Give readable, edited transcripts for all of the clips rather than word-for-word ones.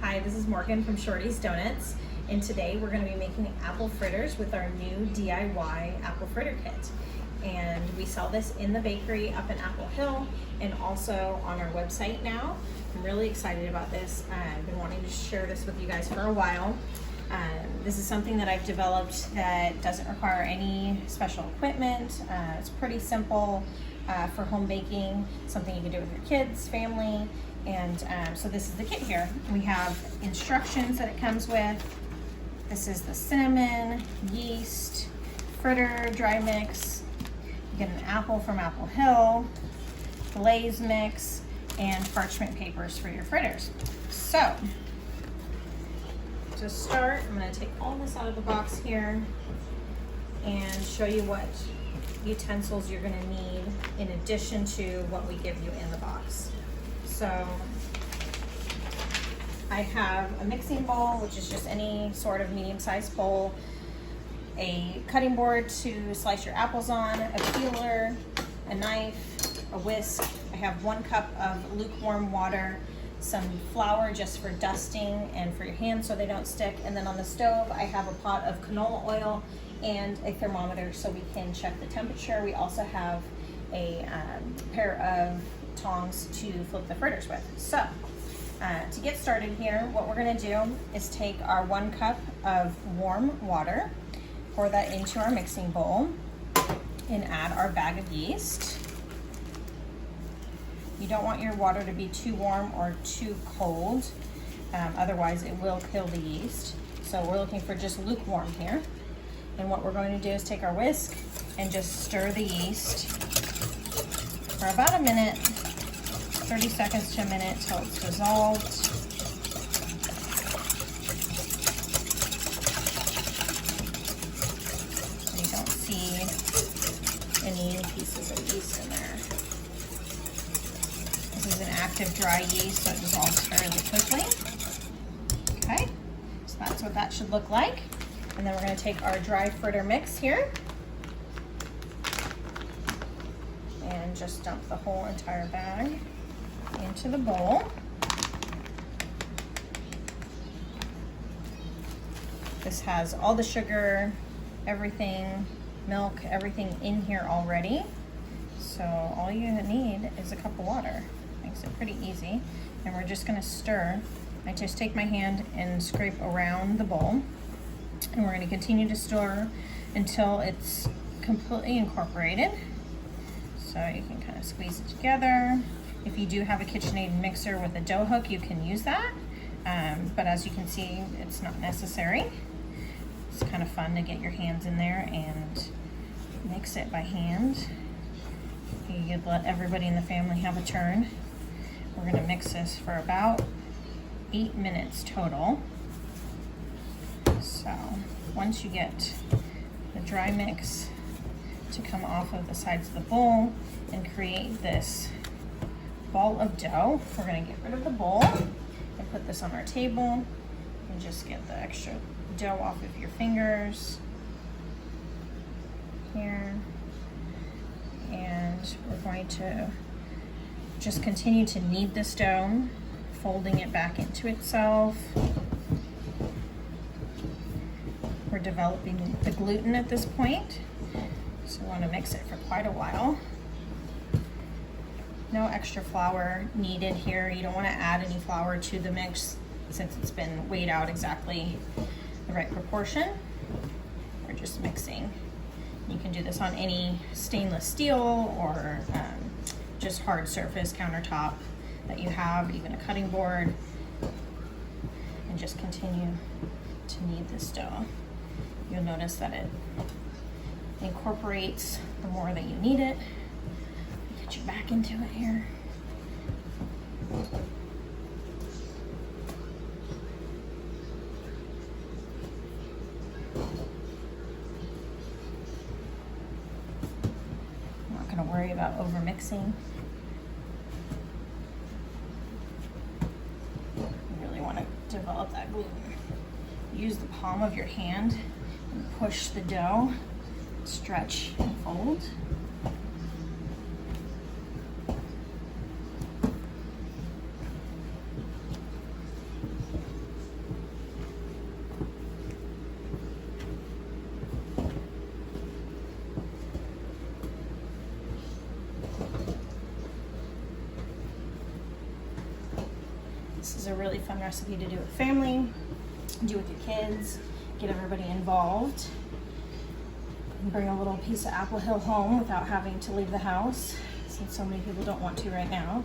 Hi, this is Morgan from Shorty's Donuts, and today we're going to be making apple fritters with our new DIY apple fritter kit. And we sell this in the bakery up in Apple Hill and also on our website now. I'm really excited about this. I've been wanting to share this with you guys for a while. This is something that I've developed that doesn't require any special equipment. It's pretty simple for home baking, something you can do with your kids, family. And so this is the kit here. We have instructions that it comes with. This is the cinnamon, yeast, fritter dry mix. You get an apple from Apple Hill, glaze mix, and parchment papers for your fritters. So to start, I'm going to take all this out of the box here and show you what utensils you're going to need in addition to what we give you in the box. So I have a mixing bowl, which is just any sort of medium-sized bowl, a cutting board to slice your apples on, a peeler, a knife, a whisk. I have 1 cup of lukewarm water, some flour just for dusting and for your hands so they don't stick, and then on the stove I have a pot of canola oil and a thermometer so we can check the temperature. We also have a pair of tongs to flip the fritters with. So to get started here, what we're going to do is take our 1 cup of warm water, pour that into our mixing bowl, and add our bag of yeast. You don't want your water to be too warm or too cold, otherwise it will kill the yeast. So we're looking for just lukewarm here. And what we're going to do is take our whisk and just stir the yeast for about a minute, 30 seconds to a minute till it's dissolved. So you don't see any pieces of yeast in there. This is an active dry yeast, so it dissolves fairly quickly. Okay, so that's what that should look like. And then we're going to take our dry fritter mix here and just dump the whole entire bag into the bowl. This has all the sugar, everything, milk, everything in here already. So all you need is a cup of water. Makes it pretty easy. And we're just going to stir. I just take my hand and scrape around the bowl. And we're going to continue to stir until it's completely incorporated. So you can kind of squeeze it together. If you do have a KitchenAid mixer with a dough hook, you can use that. But as you can see, it's not necessary. It's kind of fun to get your hands in there and mix it by hand. You'd let everybody in the family have a turn. We're going to mix this for about 8 minutes total. So once you get the dry mix to come off of the sides of the bowl and create this ball of dough, we're going to get rid of the bowl and put this on our table and just get the extra dough off of your fingers here. And we're going to just continue to knead this dough, folding it back into itself. We're developing the gluten at this point, so we want to mix it for quite a while. No extra flour needed here. You don't want to add any flour to the mix since it's been weighed out exactly the right proportion. We're just mixing. You can do this on any stainless steel or just hard surface countertop that you have, even a cutting board, and just continue to knead this dough. You'll notice that it incorporates the more that you need it. Get you back into it here. I'm not going to worry about over mixing. You really want to develop that gluten. Use the palm of your hand and push the dough, stretch and fold. This is a really fun recipe to do with family, do with your kids, get everybody involved, and bring a little piece of Apple Hill home without having to leave the house, since so many people don't want to right now.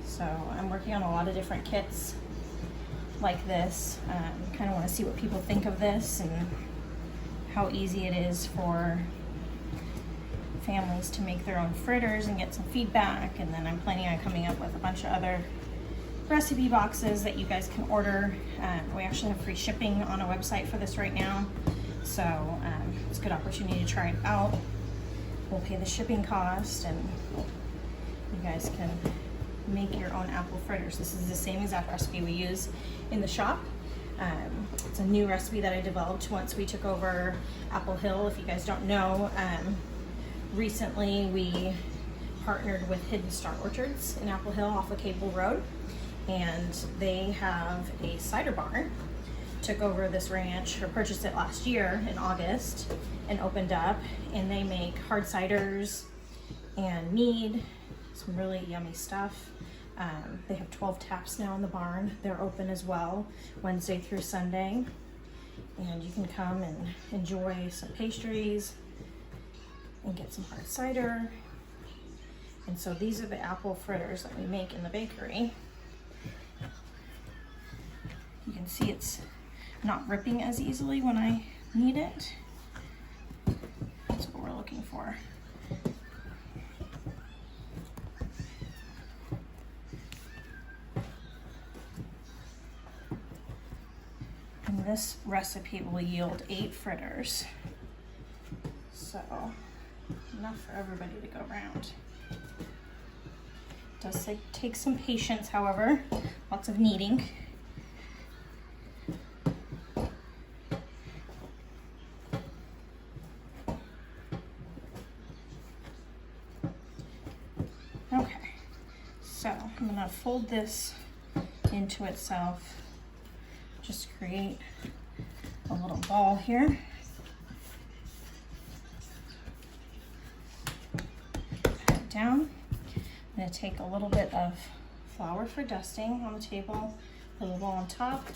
So I'm working on a lot of different kits like this. Kind of want to see what people think of this and how easy it is for families to make their own fritters and get some feedback. And then I'm planning on coming up with a bunch of other recipe boxes that you guys can order. We actually have free shipping on our website for this right now, so it's a good opportunity to try it out. We'll pay the shipping cost and you guys can make your own apple fritters. This is the same exact recipe we use in the shop. It's a new recipe that I developed once we took over Apple Hill. If you guys don't know, recently we partnered with Hidden Star Orchards in Apple Hill off of Cable Road, and they have a cider barn. Took over this ranch, or purchased it last year in August, and opened up, and they make hard ciders and mead, some really yummy stuff. They have 12 taps now in the barn. They're open as well, Wednesday through Sunday. And you can come and enjoy some pastries and get some hard cider. And so these are the apple fritters that we make in the bakery. You can see it's not ripping as easily when I knead it. That's what we're looking for. And this recipe will yield 8 fritters. So enough for everybody to go around. It does take some patience, however, lots of kneading. Okay, so I'm gonna fold this into itself. Just create a little ball here. Pat it down. I'm gonna take a little bit of flour for dusting on the table, a little bowl on top,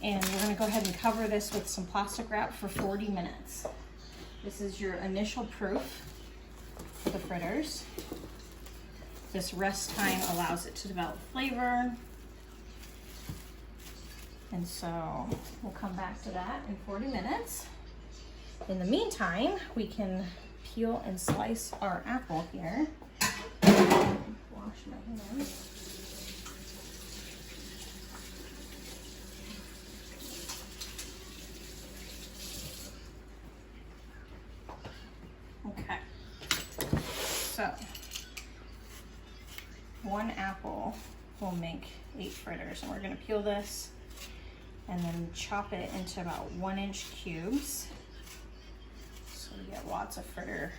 and we're gonna go ahead and cover this with some plastic wrap for 40 minutes. This is your initial proof for the fritters. This rest time allows it to develop flavor. And so we'll come back to that in 40 minutes. In the meantime, we can peel and slice our apple here. Wash my hands. Okay, so 1 apple will make 8 fritters, and we're gonna peel this and then chop it into about 1-inch cubes. So you get lots of fritter,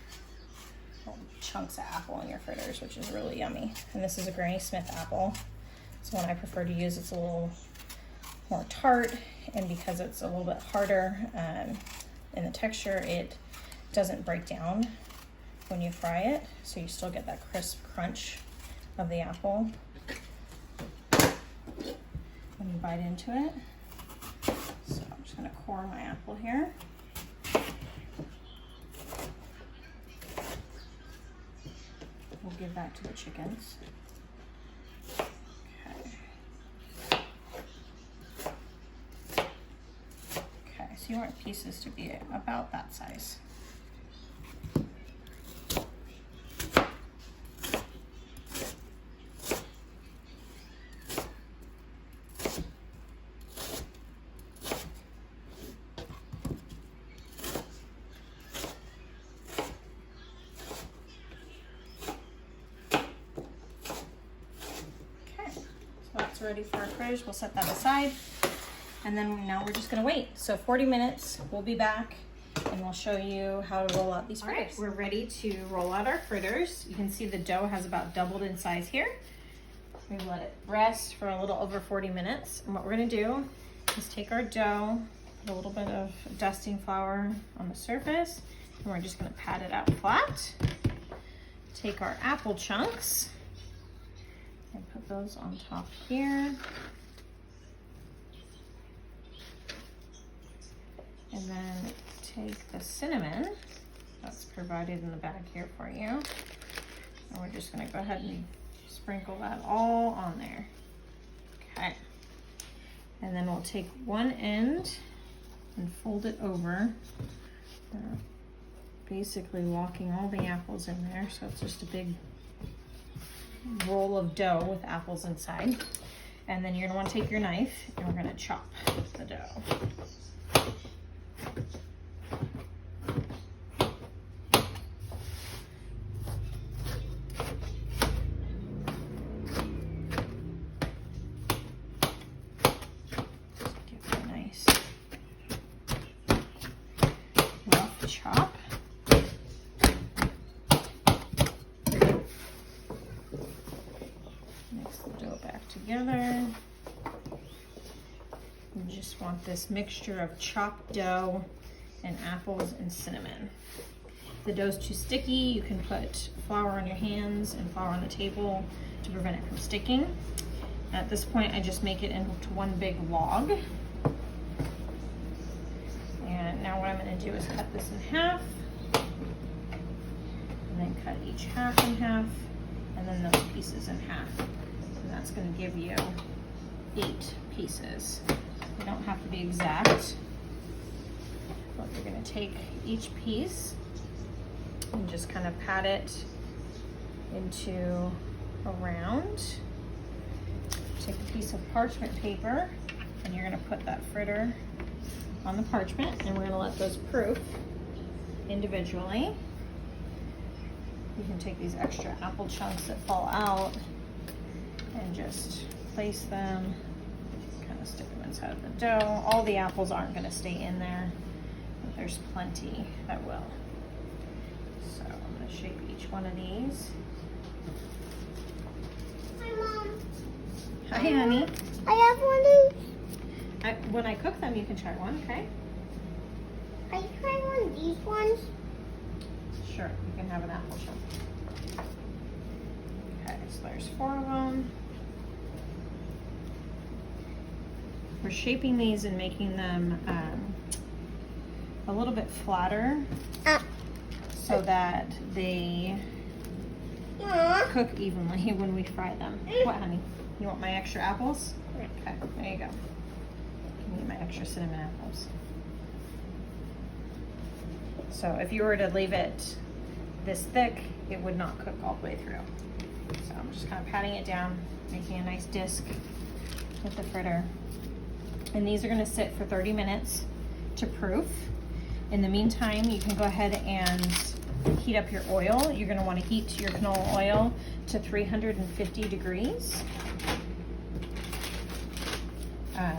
chunks of apple in your fritters, which is really yummy. And this is a Granny Smith apple. It's one I prefer to use. It's a little more tart, and because it's a little bit harder in the texture, it doesn't break down when you fry it. So you still get that crisp crunch of the apple when you bite into it. So I'm just gonna core my apple here. We'll give that to the chickens. Okay. Okay, so you want pieces to be about that size. Ready for our fritters. We'll set that aside, and then now we're just gonna wait. So 40 minutes, we'll be back and we'll show you how to roll out these fritters. All right, we're ready to roll out our fritters. You can see the dough has about doubled in size here. We let it rest for a little over 40 minutes. And what we're gonna do is take our dough, put a little bit of dusting flour on the surface, and we're just gonna pat it out flat. Take our apple chunks and put those on top here. And then take the cinnamon that's provided in the bag here for you. And we're just gonna go ahead and sprinkle that all on there. Okay. And then we'll take one end and fold it over. Basically locking all the apples in there, so it's just a big roll of dough with apples inside. And then you're gonna wanna take your knife and we're gonna chop the dough. Give it a nice rough chop. Mix the dough back together. You just want this mixture of chopped dough and apples and cinnamon. If the dough's too sticky, you can put flour on your hands and flour on the table to prevent it from sticking. At this point, I just make it into one big log. And now what I'm gonna do is cut this in half, and then cut each half in half, and then those pieces in half. And that's gonna give you 8 pieces. They don't have to be exact, but you're gonna take each piece and just kind of pat it into a round. Take a piece of parchment paper and you're gonna put that fritter on the parchment, and we're gonna let those proof individually. You can take these extra apple chunks that fall out and just place them, kind of stick them inside of the dough. All the apples aren't gonna stay in there, but there's plenty that will. So I'm gonna shape each one of these. Hi, Mom. Hi, honey. I have one of these. When I cook them, you can try one, okay? Are you trying one of these ones? Sure, you can have an apple chunk. Okay, so there's 4 of them. We're shaping these and making them a little bit flatter so that they cook evenly when we fry them. What, honey? You want my extra apples? Okay, there you go. You need my extra cinnamon apples. So if you were to leave it this thick, it would not cook all the way through. So I'm just kind of patting it down, making a nice disc with the fritter. And these are gonna sit for 30 minutes to proof. In the meantime, you can go ahead and heat up your oil. You're gonna wanna heat your canola oil to 350 degrees.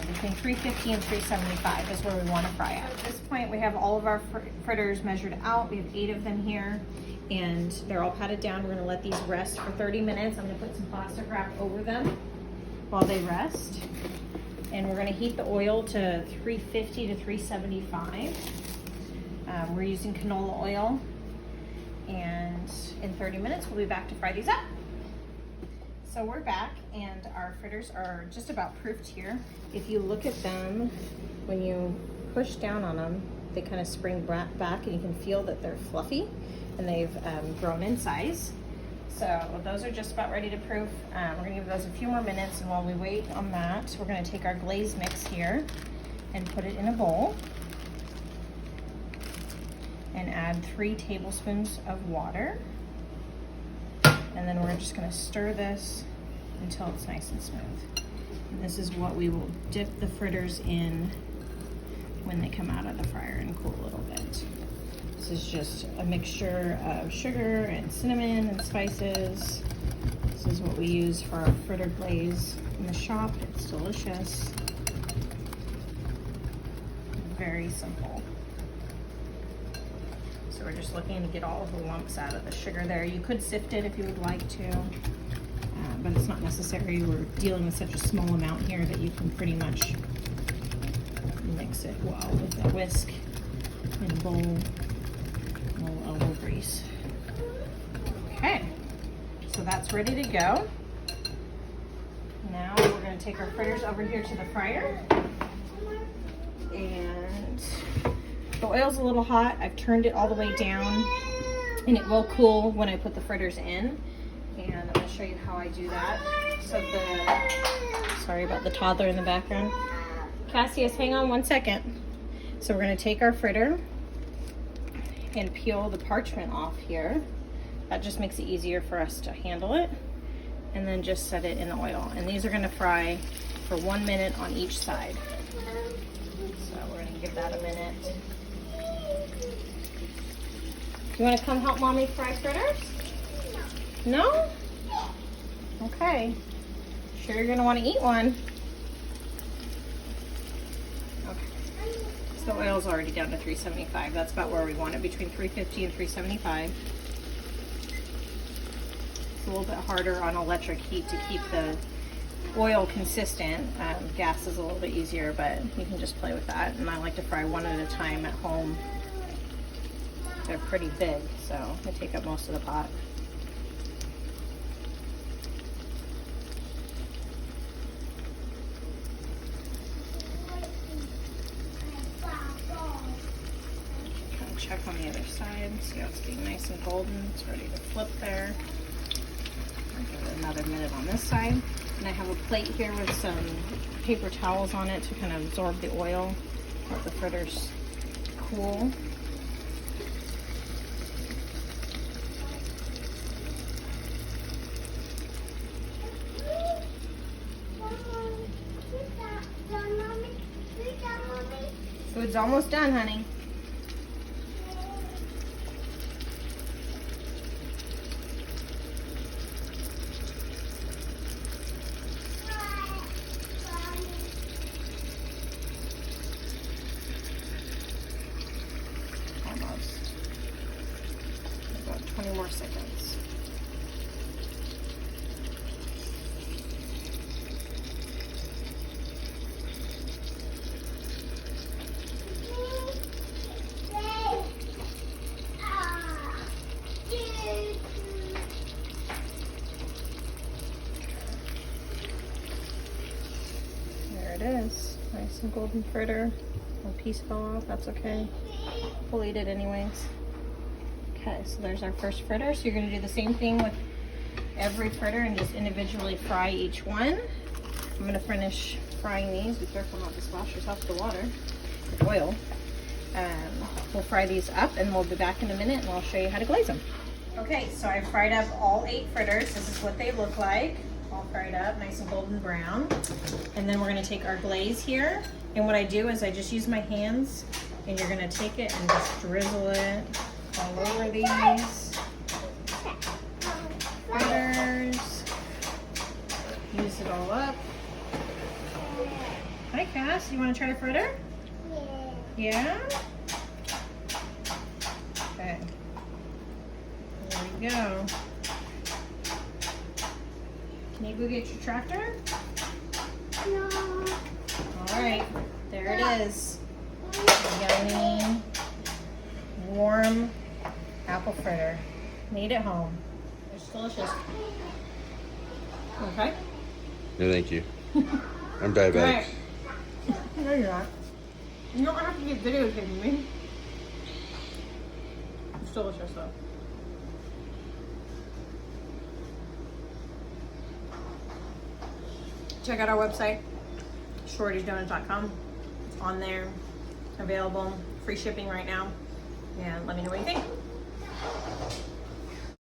Between 350 and 375 is where we want to fry it. At this point, we have all of our fritters measured out. We have 8 of them here, and they're all patted down. We're going to let these rest for 30 minutes. I'm going to put some plastic wrap over them while they rest. And we're going to heat the oil to 350 to 375. We're using canola oil, and in 30 minutes, we'll be back to fry these up. So we're back, and our fritters are just about proofed here. If you look at them, when you push down on them, they kind of spring back, and you can feel that they're fluffy and they've grown in size. So those are just about ready to proof. We're gonna give those a few more minutes, and while we wait on that, we're gonna take our glaze mix here and put it in a bowl and add 3 tablespoons of water. And then we're just gonna stir this until it's nice and smooth. And this is what we will dip the fritters in when they come out of the fryer and cool a little bit. This is just a mixture of sugar and cinnamon and spices. This is what we use for our fritter glaze in the shop. It's delicious. Very simple. So we're just looking to get all of the lumps out of the sugar there. You could sift it if you would like to, but it's not necessary. We're dealing with such a small amount here that you can pretty much mix it well with a whisk in a bowl, a little elbow grease. Okay, so that's ready to go. gonna take our fritters over here to the fryer. And the oil's a little hot. I've turned it all the way down, and it will cool when I put the fritters in. And I'm gonna show you how I do that. So sorry about the toddler in the background. Cassius, hang on 1 second. So we're gonna take our fritter and peel the parchment off here. That just makes it easier for us to handle it. And then just set it in the oil. And these are gonna fry for 1 minute on each side. So we're gonna give that a minute. You wanna come help mommy fry fritters? No? Okay. Sure you're gonna wanna eat one. Okay. So the oil's already down to 375. That's about where we want it, between 350 and 375. It's a little bit harder on electric heat to keep the oil consistent. Gas is a little bit easier, but you can just play with that. And I like to fry one at a time at home. They're pretty big, so they take up most of the pot. Kind of check on the other side, see how it's getting nice and golden. It's ready to flip there. I'll give it another minute on this side. And I have a plate here with some paper towels on it to kind of absorb the oil, let the fritters cool. Food's almost done, honey. Almost. About 20 more seconds. There it is. Nice and golden fritter. One piece fell off, that's okay. We'll eat it anyways. Okay, so there's our first fritter. So you're gonna do the same thing with every fritter and just individually fry each one. I'm gonna finish frying these. Be careful not to splash yourself with the water, with oil. We'll fry these up and we'll be back in a minute and I'll show you how to glaze them. Okay, so I fried up all 8 fritters. This is what they look like. All fried up, nice and golden brown. And then we're gonna take our glaze here. And what I do is I just use my hands, and you're gonna take it and just drizzle it all over these fritters. Use it all up. Hi Cass, you wanna try a fritter? Yeah? Okay. There we go. Can you go get your tractor? No. All right, there it is. Yummy, warm apple fritter. Made at home. It's delicious. Okay? No, thank you. I'm diabetic. Right. No, you're not. You don't have to get videotaping me. It's delicious though. Check out our website, shorty'sdonuts.com. It's on there, available, free shipping right now. And let me know what you think.